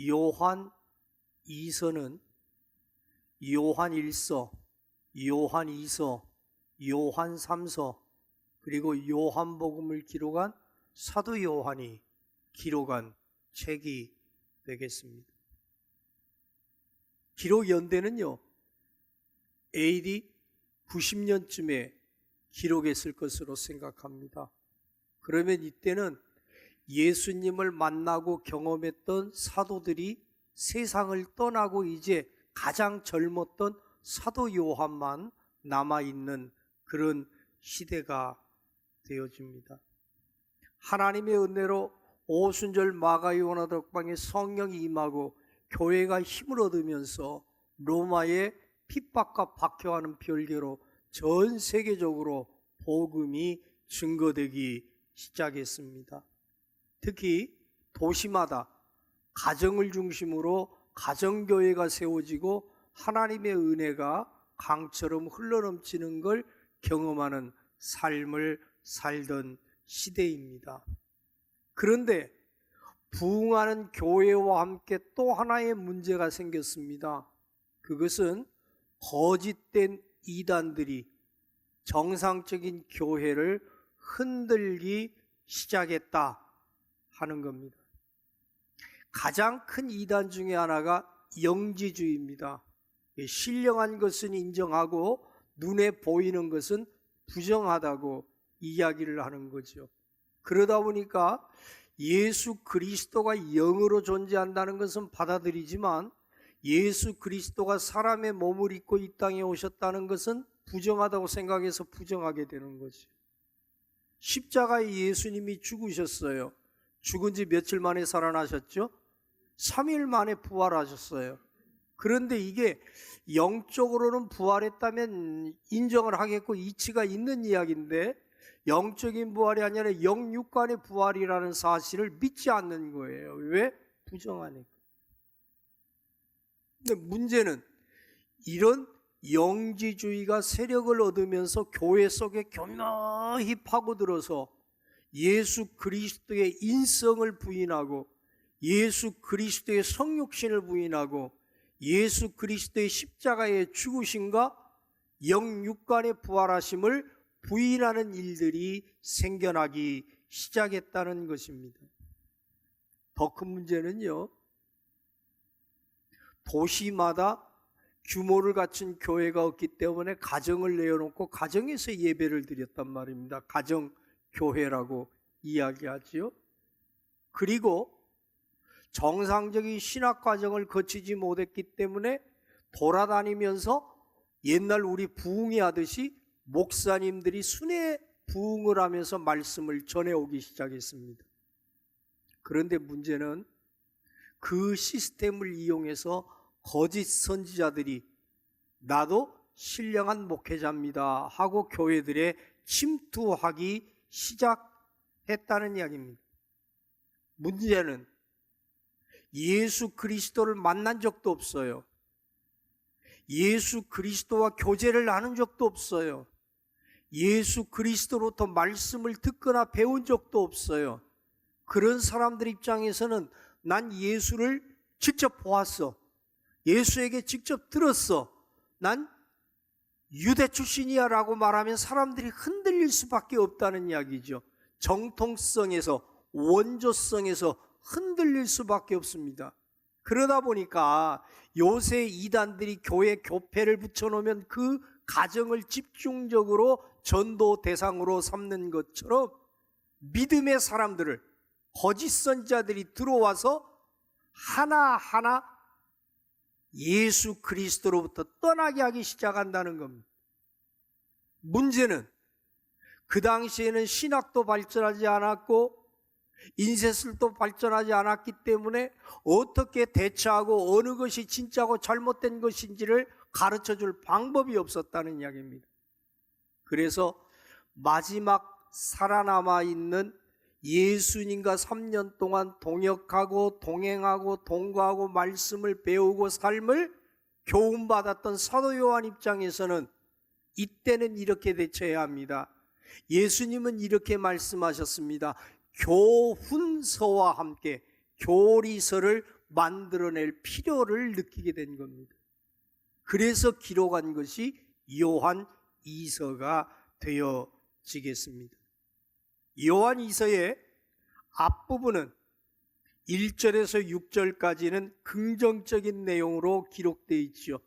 요한 2서는 요한 1서, 요한 2서, 요한 3서, 그리고 요한복음을 기록한 사도 요한이 기록한 책이 되겠습니다. 기록 연대는요, AD 90년쯤에 기록했을 것으로 생각합니다. 그러면 이때는 예수님을 만나고 경험했던 사도들이 세상을 떠나고 이제 가장 젊었던 사도 요한만 남아있는 그런 시대가 되어집니다. 하나님의 은혜로 오순절 마가요나 덕방에 성령이 임하고 교회가 힘을 얻으면서 로마의 핍박과 박해와는 별개로 전 세계적으로 복음이 증거되기 시작했습니다. 특히 도시마다 가정을 중심으로 가정교회가 세워지고 하나님의 은혜가 강처럼 흘러넘치는 걸 경험하는 삶을 살던 시대입니다. 그런데 부흥하는 교회와 함께 또 하나의 문제가 생겼습니다. 그것은 거짓된 이단들이 정상적인 교회를 흔들기 시작했다 하는 겁니다. 가장 큰 이단 중에 하나가 영지주의입니다. 신령한 것은 인정하고 눈에 보이는 것은 부정하다고 이야기를 하는 거죠. 그러다 보니까 예수 그리스도가 영으로 존재한다는 것은 받아들이지만 예수 그리스도가 사람의 몸을 입고 이 땅에 오셨다는 것은 부정하다고 생각해서 부정하게 되는 거죠. 십자가에 예수님이 죽으셨어요. 죽은 지 며칠 만에 살아나셨죠? 3일 만에 부활하셨어요. 그런데 이게 영적으로는 부활했다면 인정을 하겠고 이치가 있는 이야기인데 영적인 부활이 아니라 영육간의 부활이라는 사실을 믿지 않는 거예요. 왜? 부정하니까. 근데 문제는 이런 영지주의가 세력을 얻으면서 교회 속에 교묘히 파고들어서 예수 그리스도의 인성을 부인하고 예수 그리스도의 성육신을 부인하고 예수 그리스도의 십자가의 죽으심과 영육간의 부활하심을 부인하는 일들이 생겨나기 시작했다는 것입니다. 더 큰 문제는요, 도시마다 규모를 갖춘 교회가 없기 때문에 가정을 내어놓고 가정에서 예배를 드렸단 말입니다. 가정교회라고 이야기하지요. 그리고 정상적인 신학 과정을 거치지 못했기 때문에 돌아다니면서 옛날 우리 부흥회 하듯이 목사님들이 순회 부흥을 하면서 말씀을 전해오기 시작했습니다. 그런데 문제는 그 시스템을 이용해서 거짓 선지자들이 나도 신령한 목회자입니다 하고 교회들에 침투하기 시작했다는 이야기입니다. 문제는 예수 그리스도를 만난 적도 없어요. 예수 그리스도와 교제를 나눈 적도 없어요. 예수 그리스도로부터 말씀을 듣거나 배운 적도 없어요. 그런 사람들 입장에서는 난 예수를 직접 보았어. 예수에게 직접 들었어. 난 유대 출신이야 라고 말하면 사람들이 흔들릴 수밖에 없다는 이야기죠. 정통성에서, 원조성에서 흔들릴 수밖에 없습니다. 그러다 보니까 요새 이단들이 교회 교패를 붙여놓으면 그 가정을 집중적으로 전도 대상으로 삼는 것처럼 믿음의 사람들을 거짓 선지자들이 들어와서 하나하나 예수 그리스도로부터 떠나게 하기 시작한다는 겁니다. 문제는 그 당시에는 신학도 발전하지 않았고 인쇄술도 발전하지 않았기 때문에 어떻게 대처하고 어느 것이 진짜고 잘못된 것인지를 가르쳐줄 방법이 없었다는 이야기입니다. 그래서 마지막 살아남아 있는 예수님과 3년 동안 동역하고 동행하고 동거하고 말씀을 배우고 삶을 교훈받았던 사도 요한 입장에서는 이때는 이렇게 대처해야 합니다. 예수님은 이렇게 말씀하셨습니다. 교훈서와 함께 교리서를 만들어낼 필요를 느끼게 된 겁니다. 그래서 기록한 것이 요한 2서가 되어지겠습니다. 요한 2서의 앞부분은 1절에서 6절까지는 긍정적인 내용으로 기록되어 있죠.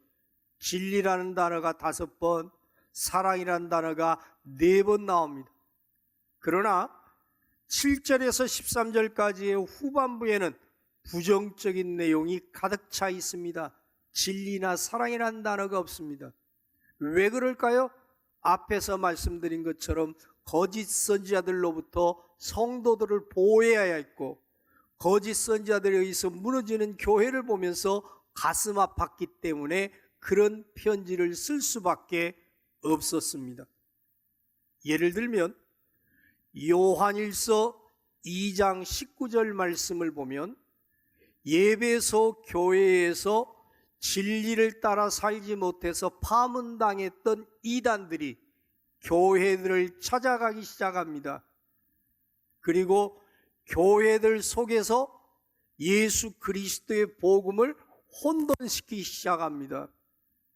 진리라는 단어가 5번, 사랑이라는 단어가 4번 나옵니다. 그러나 7절에서 13절까지의 후반부에는 부정적인 내용이 가득 차 있습니다. 진리나 사랑이라는 단어가 없습니다. 왜 그럴까요? 앞에서 말씀드린 것처럼 거짓 선지자들로부터 성도들을 보호해야 했고, 거짓 선지자들에 의해서 무너지는 교회를 보면서 가슴 아팠기 때문에 그런 편지를 쓸 수밖에 없었습니다. 예를 들면 요한일서 2장 19절 말씀을 보면, 예배소 교회에서 진리를 따라 살지 못해서 파문당했던 이단들이 교회들을 찾아가기 시작합니다. 그리고 교회들 속에서 예수 그리스도의 복음을 혼돈시키기 시작합니다.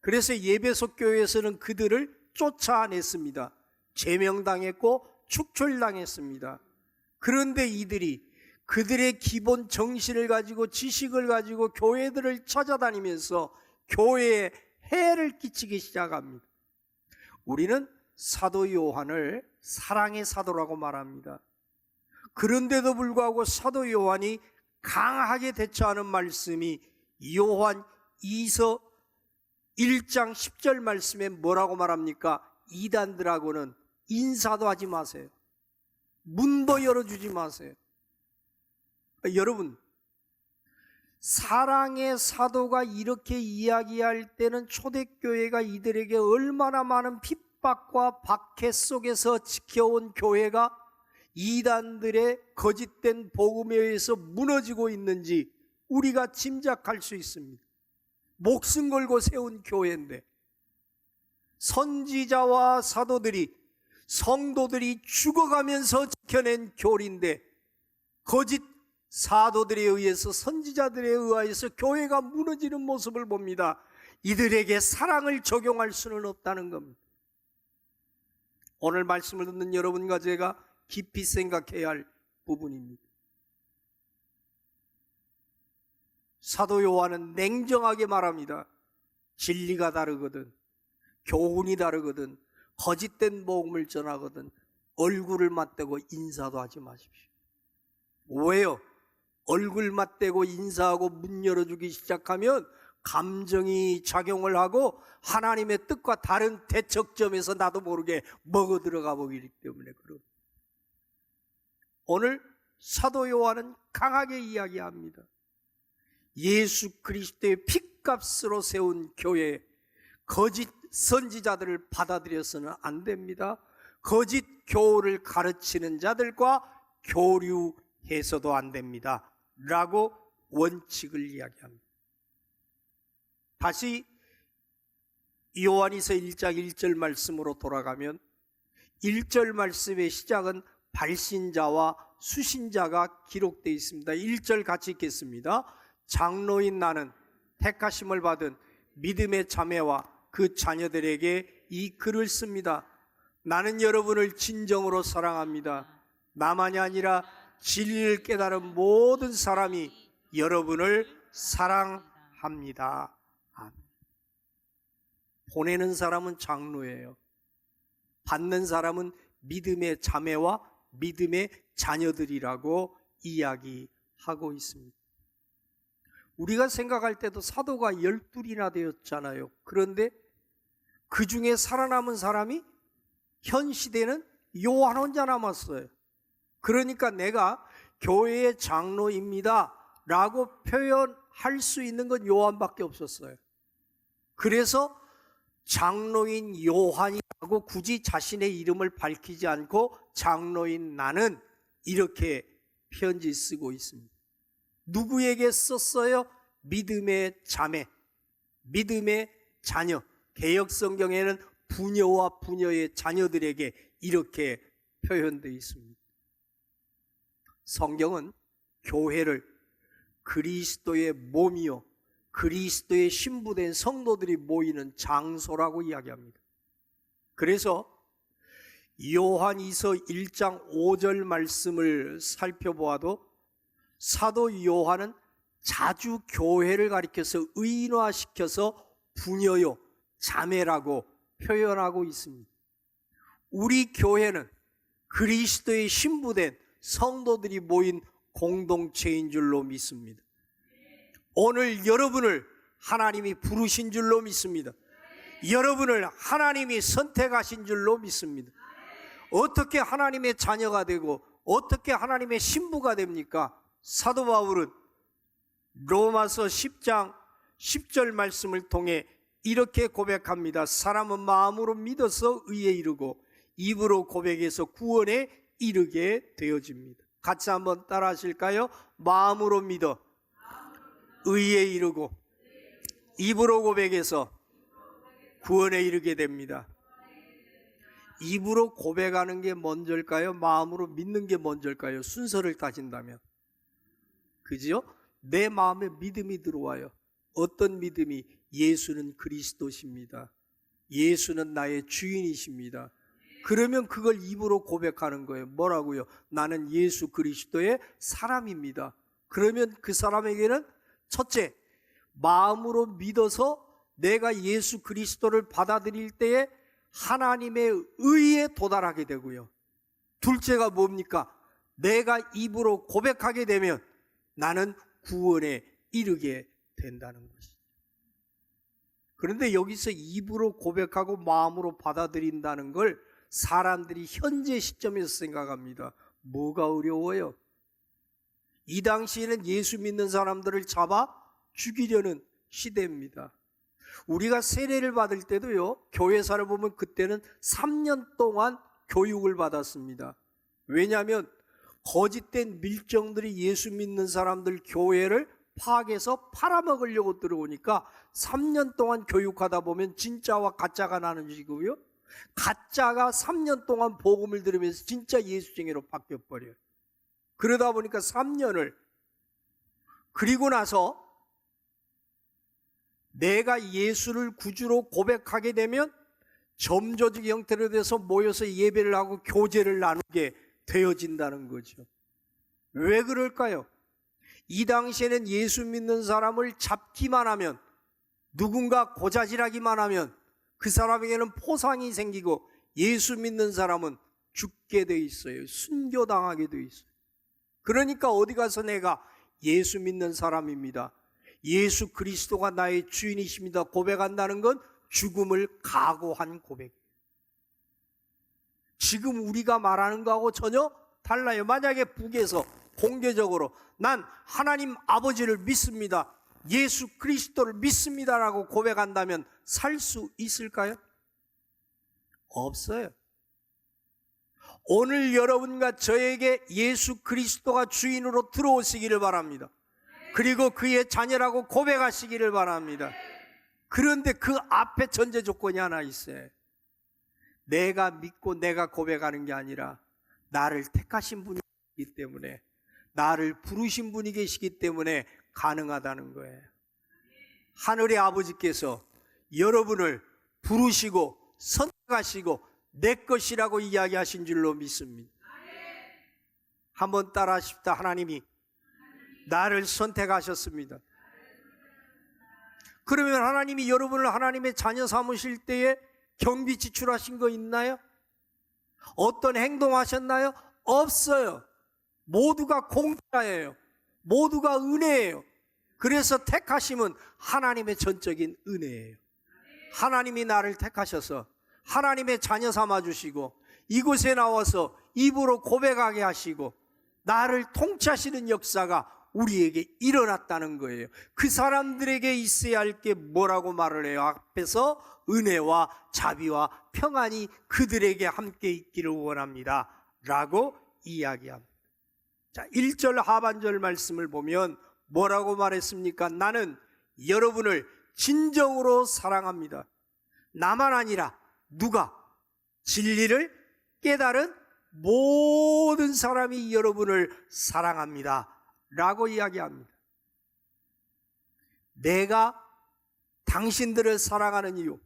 그래서 예배소 교회에서는 그들을 쫓아냈습니다. 제명당했고 축출당했습니다. 그런데 이들이 그들의 기본 정신을 가지고 지식을 가지고 교회들을 찾아다니면서 교회에 해를 끼치기 시작합니다. 우리는 사도 요한을 사랑의 사도라고 말합니다. 그런데도 불구하고 사도 요한이 강하게 대처하는 말씀이 요한 2서 1장 10절 말씀에 뭐라고 말합니까? 이단들하고는 인사도 하지 마세요. 문도 열어주지 마세요. 여러분, 사랑의 사도가 이렇게 이야기할 때는 초대교회가 이들에게 얼마나 많은 핍박과 박해 속에서 지켜온 교회가 이단들의 거짓된 복음에 의해서 무너지고 있는지 우리가 짐작할 수 있습니다. 목숨 걸고 세운 교회인데, 선지자와 사도들이, 성도들이 죽어가면서 지켜낸 교리인데, 거짓 사도들에 의해서, 선지자들에 의해서 교회가 무너지는 모습을 봅니다. 이들에게 사랑을 적용할 수는 없다는 겁니다. 오늘 말씀을 듣는 여러분과 제가 깊이 생각해야 할 부분입니다. 사도 요한은 냉정하게 말합니다. 진리가 다르거든, 교훈이 다르거든, 거짓된 복음을 전하거든 얼굴을 맞대고 인사도 하지 마십시오. 왜요? 얼굴 맞대고 인사하고 문 열어주기 시작하면 감정이 작용을 하고 하나님의 뜻과 다른 대척점에서 나도 모르게 먹어 들어가 보기 때문에 그렇습니다. 오늘 사도 요한은 강하게 이야기합니다. 예수 그리스도의 핏값으로 세운 교회, 거짓 선지자들을 받아들여서는 안 됩니다. 거짓 교훈을 가르치는 자들과 교류해서도 안 됩니다. 라고 원칙을 이야기합니다. 다시 요한일서 1장 1절 말씀으로 돌아가면 1절 말씀의 시작은 발신자와 수신자가 기록되어 있습니다. 1절 같이 읽겠습니다. 장로인 나는 택하심을 받은 믿음의 자매와 그 자녀들에게 이 글을 씁니다. 나는 여러분을 진정으로 사랑합니다. 나만이 아니라 진리를 깨달은 모든 사람이 여러분을 사랑합니다. 아멘. 보내는 사람은 장로예요. 받는 사람은 믿음의 자매와 믿음의 자녀들이라고 이야기하고 있습니다. 우리가 생각할 때도 사도가 12이나 되었잖아요. 그런데 그 중에 살아남은 사람이 현 시대는 요한 혼자 남았어요. 그러니까 내가 교회의 장로입니다 라고 표현할 수 있는 건 요한밖에 없었어요. 그래서 장로인 요한이라고 굳이 자신의 이름을 밝히지 않고 장로인 나는 이렇게 편지 쓰고 있습니다. 누구에게 썼어요? 믿음의 자매, 믿음의 자녀. 개역성경에는 부녀와 부녀의 자녀들에게 이렇게 표현되어 있습니다. 성경은 교회를 그리스도의 몸이요 그리스도의 신부된 성도들이 모이는 장소라고 이야기합니다. 그래서 요한이서 1장 5절 말씀을 살펴보아도 사도 요한은 자주 교회를 가리켜서 의인화시켜서 부녀요 자매라고 표현하고 있습니다. 우리 교회는 그리스도의 신부된 성도들이 모인 공동체인 줄로 믿습니다. 오늘 여러분을 하나님이 부르신 줄로 믿습니다. 여러분을 하나님이 선택하신 줄로 믿습니다. 어떻게 하나님의 자녀가 되고 어떻게 하나님의 신부가 됩니까? 사도 바울은 로마서 10장 10절 말씀을 통해 이렇게 고백합니다. 사람은 마음으로 믿어서 의에 이르고 입으로 고백해서 구원에 이르게 되어집니다. 같이 한번 따라 하실까요? 마음으로 믿어 의에 이르고 입으로 고백해서 구원에 이르게 됩니다. 입으로 고백하는 게 먼저일까요? 마음으로 믿는 게 먼저일까요? 순서를 따진다면 그지요? 내 마음에 믿음이 들어와요. 어떤 믿음이? 예수는 그리스도십니다. 예수는 나의 주인이십니다. 그러면 그걸 입으로 고백하는 거예요. 뭐라고요? 나는 예수 그리스도의 사람입니다. 그러면 그 사람에게는 첫째, 마음으로 믿어서 내가 예수 그리스도를 받아들일 때에 하나님의 의에 도달하게 되고요. 둘째가 뭡니까? 내가 입으로 고백하게 되면 나는 구원에 이르게 된다는 것이죠. 그런데 여기서 입으로 고백하고 마음으로 받아들인다는 걸 사람들이 현재 시점에서 생각합니다. 뭐가 어려워요? 이 당시에는 예수 믿는 사람들을 잡아 죽이려는 시대입니다. 우리가 세례를 받을 때도요, 교회사를 보면 그때는 3년 동안 교육을 받았습니다. 왜냐하면 거짓된 밀정들이 예수 믿는 사람들 교회를 파악해서 팔아먹으려고 들어오니까 3년 동안 교육하다 보면 진짜와 가짜가 나눠지고요, 가짜가 3년 동안 복음을 들으면서 진짜 예수쟁이로 바뀌어버려요. 그러다 보니까 3년을, 그리고 나서 내가 예수를 구주로 고백하게 되면 점조직 형태로 돼서 모여서 예배를 하고 교제를 나누게 되어진다는 거죠. 왜 그럴까요? 이 당시에는 예수 믿는 사람을 잡기만 하면, 누군가 고자질하기만 하면 그 사람에게는 포상이 생기고 예수 믿는 사람은 죽게 돼 있어요. 순교당하게 돼 있어요. 그러니까 어디 가서 내가 예수 믿는 사람입니다, 예수 그리스도가 나의 주인이십니다 고백한다는 건 죽음을 각오한 고백이에요. 지금 우리가 말하는 거하고 전혀 달라요. 만약에 북에서 공개적으로 난 하나님 아버지를 믿습니다, 예수 그리스도를 믿습니다라고 고백한다면 살 수 있을까요? 없어요. 오늘 여러분과 저에게 예수 그리스도가 주인으로 들어오시기를 바랍니다. 그리고 그의 자녀라고 고백하시기를 바랍니다. 그런데 그 앞에 전제 조건이 하나 있어요. 내가 믿고 내가 고백하는 게 아니라 나를 택하신 분이 있기 때문에, 나를 부르신 분이 계시기 때문에 가능하다는 거예요. 하늘의 아버지께서 여러분을 부르시고 선택하시고 내 것이라고 이야기하신 줄로 믿습니다. 한번 따라 하십시다. 하나님이 나를 선택하셨습니다. 그러면 하나님이 여러분을 하나님의 자녀 삼으실 때에 경비 지출하신 거 있나요? 어떤 행동하셨나요? 없어요. 모두가 공짜예요. 모두가 은혜예요. 그래서 택하심은 하나님의 전적인 은혜예요. 하나님이 나를 택하셔서 하나님의 자녀 삼아주시고 이곳에 나와서 입으로 고백하게 하시고 나를 통치하시는 역사가 우리에게 일어났다는 거예요. 그 사람들에게 있어야 할 게 뭐라고 말을 해요? 앞에서 은혜와 자비와 평안이 그들에게 함께 있기를 원합니다 라고 이야기합니다. 자, 1절 하반절 말씀을 보면 뭐라고 말했습니까? 나는 여러분을 진정으로 사랑합니다. 나만 아니라 누가? 진리를 깨달은 모든 사람이 여러분을 사랑합니다 라고 이야기합니다. 내가 당신들을 사랑하는 이유,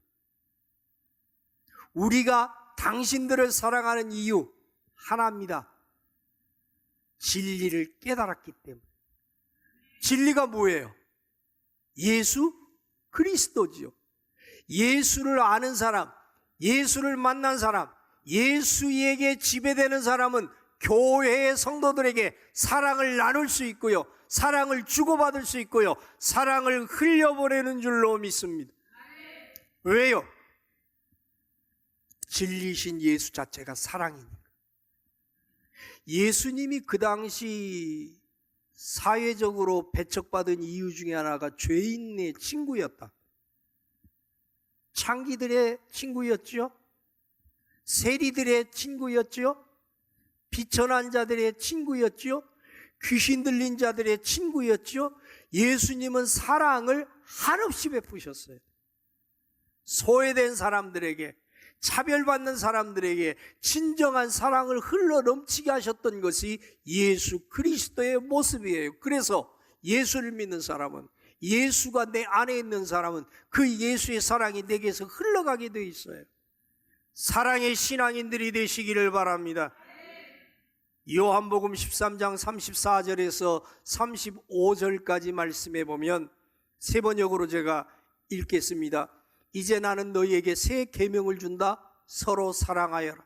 우리가 당신들을 사랑하는 이유 하나입니다. 진리를 깨달았기 때문에. 진리가 뭐예요? 예수 그리스도지요. 예수를 아는 사람, 예수를 만난 사람, 예수에게 지배되는 사람은 교회의 성도들에게 사랑을 나눌 수 있고요, 사랑을 주고받을 수 있고요, 사랑을 흘려보내는 줄로 믿습니다. 왜요? 진리신 예수 자체가 사랑이니까. 예수님이 그 당시 사회적으로 배척받은 이유 중에 하나가 죄인의 친구였다. 창기들의 친구였죠. 세리들의 친구였죠. 비천한 자들의 친구였죠. 귀신 들린 자들의 친구였죠. 예수님은 사랑을 한없이 베푸셨어요. 소외된 사람들에게, 차별받는 사람들에게 진정한 사랑을 흘러넘치게 하셨던 것이 예수 그리스도의 모습이에요. 그래서 예수를 믿는 사람은, 예수가 내 안에 있는 사람은 그 예수의 사랑이 내게서 흘러가게 되어 있어요. 사랑의 신앙인들이 되시기를 바랍니다. 요한복음 13장 34절에서 35절까지 말씀해 보면 세 번역으로 제가 읽겠습니다. 이제 나는 너희에게 새 계명을 준다. 서로 사랑하여라.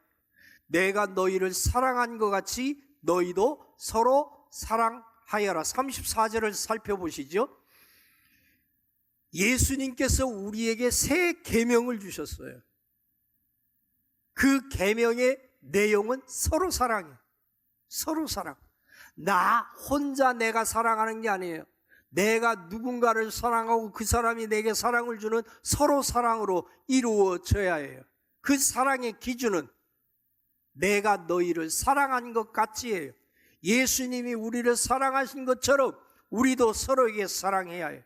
내가 너희를 사랑한 것 같이 너희도 서로 사랑하여라. 34절을 살펴보시죠. 예수님께서 우리에게 새 계명을 주셨어요. 그 계명의 내용은 서로 사랑이에요. 서로 사랑. 나 혼자 내가 사랑하는 게 아니에요. 내가 누군가를 사랑하고 그 사람이 내게 사랑을 주는 서로 사랑으로 이루어져야 해요. 그 사랑의 기준은 내가 너희를 사랑한 것 같이예요. 예수님이 우리를 사랑하신 것처럼 우리도 서로에게 사랑해야 해요.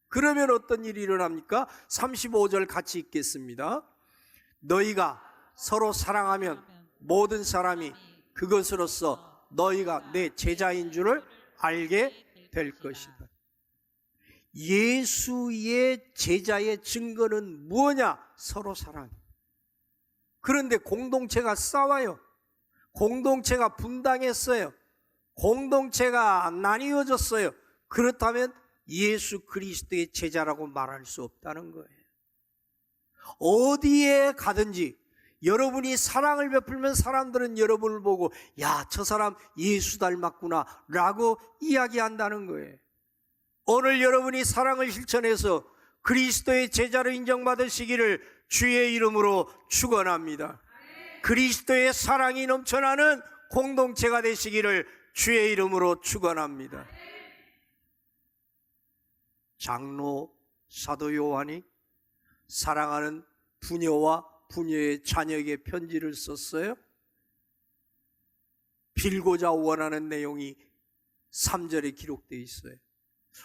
그러면 어떤 일이 일어납니까? 35절 같이 읽겠습니다. 너희가 서로 사랑하면 모든 사람이 그것으로서 너희가 내 제자인 줄을 알게 될 것이다. 예수의 제자의 증거는 뭐냐? 서로 사랑. 그런데 공동체가 싸워요. 공동체가 분당했어요. 공동체가 나뉘어졌어요. 그렇다면 예수 그리스도의 제자라고 말할 수 없다는 거예요. 어디에 가든지 여러분이 사랑을 베풀면 사람들은 여러분을 보고 야, 저 사람 예수 닮았구나 라고 이야기한다는 거예요. 오늘 여러분이 사랑을 실천해서 그리스도의 제자로 인정받으시기를 주의 이름으로 축원합니다. 그리스도의 사랑이 넘쳐나는 공동체가 되시기를 주의 이름으로 축원합니다. 장로 사도 요한이 사랑하는 부녀와 부녀의 자녀에게 편지를 썼어요. 빌고자 원하는 내용이 3절에 기록되어 있어요.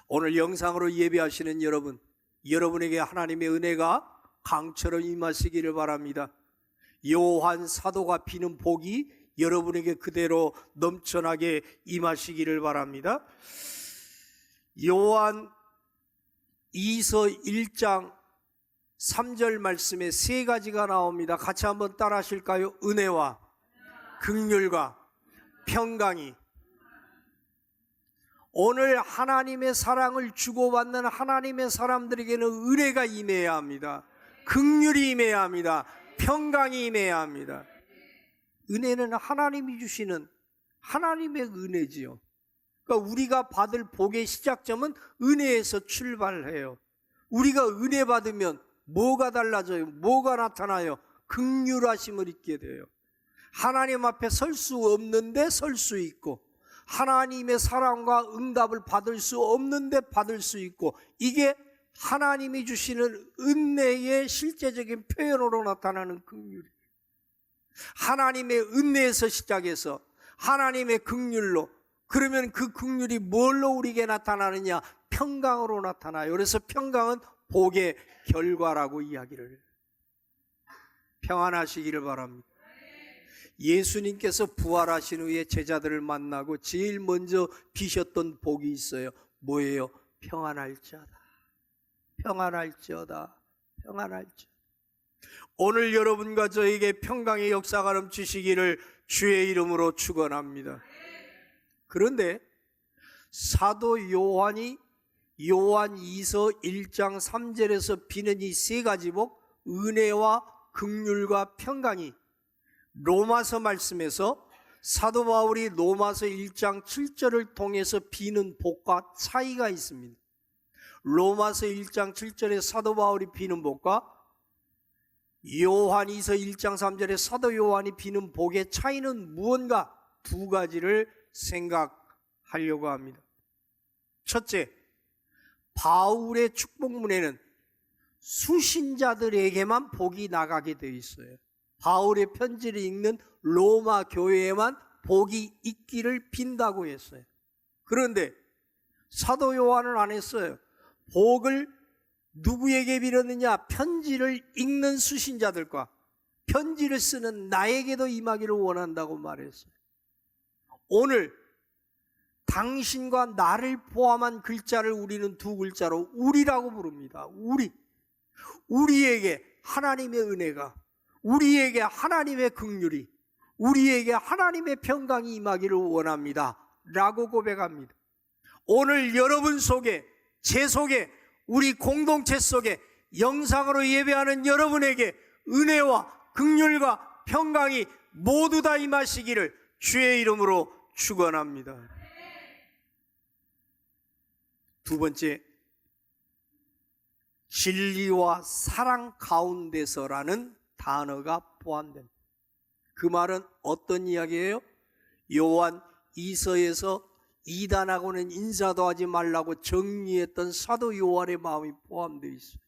오늘 영상으로 예배하시는 여러분, 여러분에게 하나님의 은혜가 강처럼 임하시기를 바랍니다. 요한 사도가 비는 복이 여러분에게 그대로 넘쳐나게 임하시기를 바랍니다. 요한 2서 1장 3절 말씀에 세 가지가 나옵니다. 같이 한번 따라 하실까요? 은혜와 긍휼과 평강이. 오늘 하나님의 사랑을 주고받는 하나님의 사람들에게는 은혜가 임해야 합니다. 긍휼이 임해야 합니다. 평강이 임해야 합니다. 은혜는 하나님이 주시는 하나님의 은혜지요. 그러니까 우리가 받을 복의 시작점은 은혜에서 출발해요. 우리가 은혜 받으면 뭐가 달라져요? 뭐가 나타나요? 긍휼하심을 잊게 돼요. 하나님 앞에 설 수 없는데 설 수 있고, 하나님의 사랑과 응답을 받을 수 없는데 받을 수 있고, 이게 하나님이 주시는 은혜의 실제적인 표현으로 나타나는 긍휼이에요. 하나님의 은혜에서 시작해서 하나님의 긍휼로, 그러면 그 긍휼이 뭘로 우리에게 나타나느냐? 평강으로 나타나요. 그래서 평강은 복의 결과라고 이야기를 해요. 평안하시기를 바랍니다. 예수님께서 부활하신 후에 제자들을 만나고 제일 먼저 비셨던 복이 있어요. 뭐예요? 평안할 자다. 평안할지어다. 평안할지어다. 오늘 여러분과 저에게 평강의 역사가 넘치시기를 주의 이름으로 축원합니다. 그런데 사도 요한이 요한 2서 1장 3절에서 비는 이 세 가지 복, 은혜와 긍휼과 평강이 로마서 말씀에서 사도 바울이 로마서 1장 7절을 통해서 비는 복과 차이가 있습니다. 로마서 1장 7절에 사도 바울이 비는 복과 요한이서 1장 3절에 사도 요한이 비는 복의 차이는 무언가 두 가지를 생각하려고 합니다. 첫째, 바울의 축복문에는 수신자들에게만 복이 나가게 되어 있어요. 바울의 편지를 읽는 로마 교회에만 복이 있기를 빈다고 했어요. 그런데 사도 요한은 안 했어요. 복을 누구에게 빌었느냐? 편지를 읽는 수신자들과 편지를 쓰는 나에게도 임하기를 원한다고 말했어요. 오늘 당신과 나를 포함한 글자를 우리는 두 글자로 우리라고 부릅니다. 우리에게 하나님의 은혜가, 우리에게 하나님의 긍휼이, 우리에게 하나님의 평강이 임하기를 원합니다 라고 고백합니다. 오늘 여러분 속에, 제 속에, 우리 공동체 속에 영상으로 예배하는 여러분에게 은혜와 긍휼과 평강이 모두 다 임하시기를 주의 이름으로 축원합니다. 두 번째, 진리와 사랑 가운데서라는 단어가 포함됩니다. 그 말은 어떤 이야기예요? 요한 2서에서 이단하고는 인사도 하지 말라고 정리했던 사도 요한의 마음이 포함되어 있어요.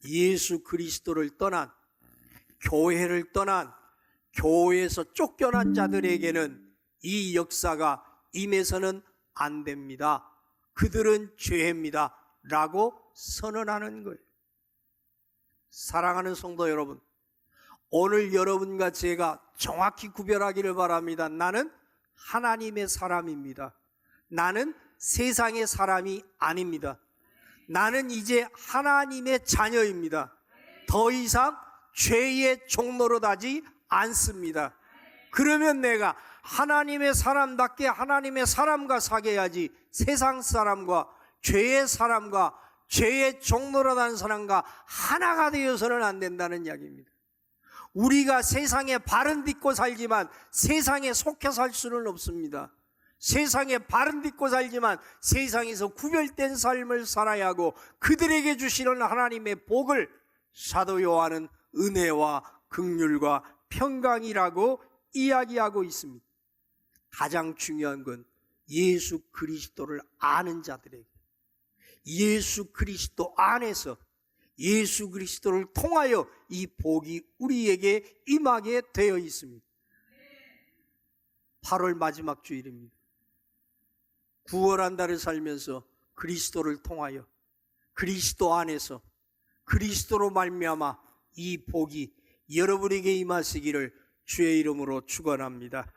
예수 그리스도를 떠난, 교회를 떠난, 교회에서 쫓겨난 자들에게는 이 역사가 임해서는 안 됩니다. 그들은 죄입니다 라고 선언하는 거예요. 사랑하는 성도 여러분, 오늘 여러분과 제가 정확히 구별하기를 바랍니다. 나는 하나님의 사람입니다. 나는 세상의 사람이 아닙니다. 나는 이제 하나님의 자녀입니다. 더 이상 죄의 종노릇 하지 않습니다. 그러면 내가 하나님의 사람답게 하나님의 사람과 사귀어야지 세상 사람과 죄의 종노릇하는 사람과 하나가 되어서는 안 된다는 이야기입니다. 우리가 세상에 발은 딛고 살지만 세상에 속해 살 수는 없습니다. 세상에 발은 딛고 살지만 세상에서 구별된 삶을 살아야 하고 그들에게 주시는 하나님의 복을 사도 요한은 은혜와 긍휼과 평강이라고 이야기하고 있습니다. 가장 중요한 건 예수 그리스도를 아는 자들에게, 예수 그리스도 안에서 예수 그리스도를 통하여 이 복이 우리에게 임하게 되어 있습니다. 8월 마지막 주일입니다. 9월 한 달을 살면서 그리스도를 통하여 그리스도 안에서 그리스도로 말미암아 이 복이 여러분에게 임하시기를 주의 이름으로 축원합니다.